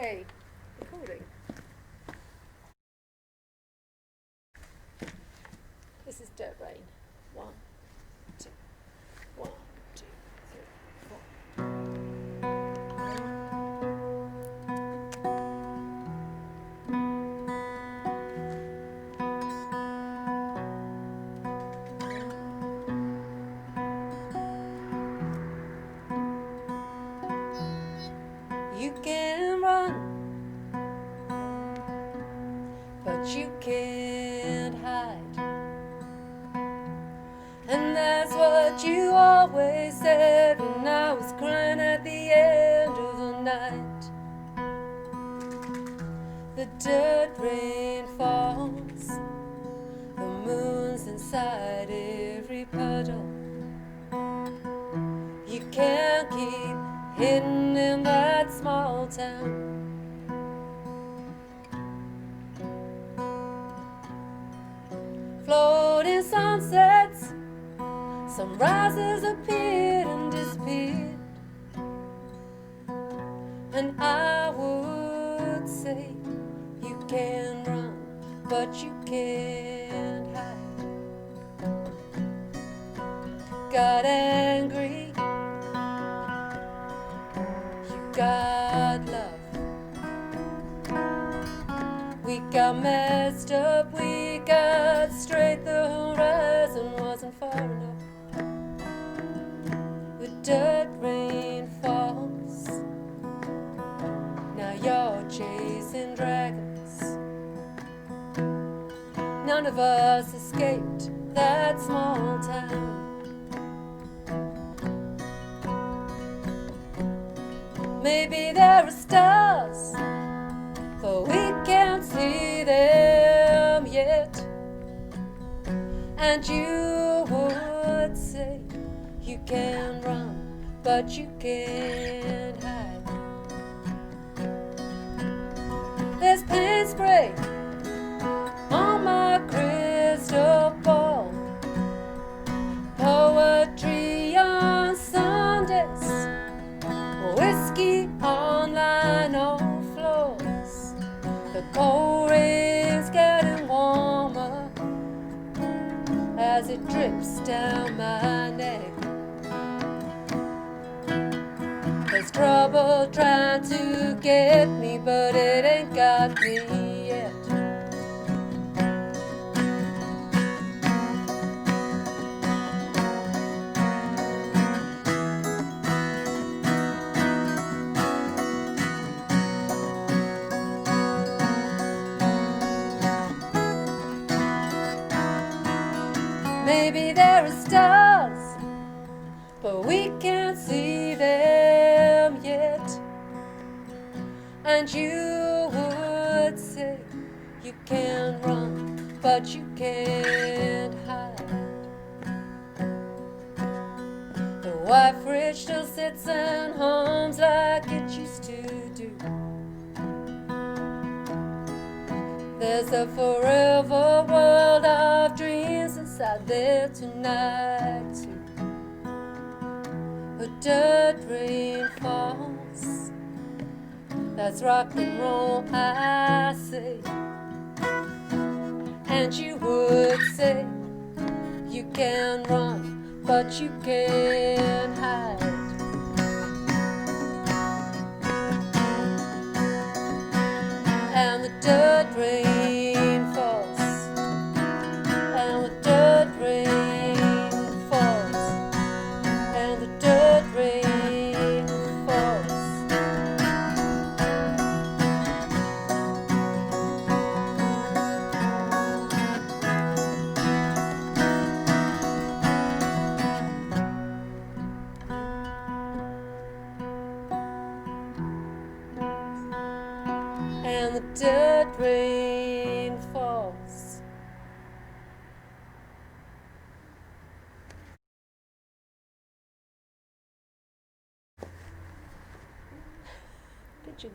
Okay, recording. This is Dirt Rain. 1, 2, 1, 2, 3, 4. You can run, but you can't hide. And that's what you always said when I was crying at the end of the night. The dirt rain falls, the moon's inside every puddle. You can't keep hidden in that small town. Floating sunsets, sunrises appeared and disappeared. And I would say you can run, but you can't hide. Got angry, you got love. We got messed up, we got straight, the horizon wasn't far enough. The dirt rain falls, now you're chasing dragons. None of us escaped that small town. Maybe there are stars, but we can't see them yet. And you would say you can run, but you can't hide. There's paint spray on my crystal ball, poetry on Sundays, whiskey on lino floors. The cold rain's getting warmer as it drips down my neck. There's trouble trying to get me, but it ain't got me yet. Maybe there are stars, but we can't see them yet. And you would say you can run, but you can't hide. The white fridge still sits and hums like it used to do. There's a forever world of dreams inside there tonight too. The dirt rain falls, that's rock and roll, I say. And you would say you can run, but you can't hide. And the dirt rain falls, and the dirt rain falls, and the dirt rain falls. And the dirt rain falls. Pigeon.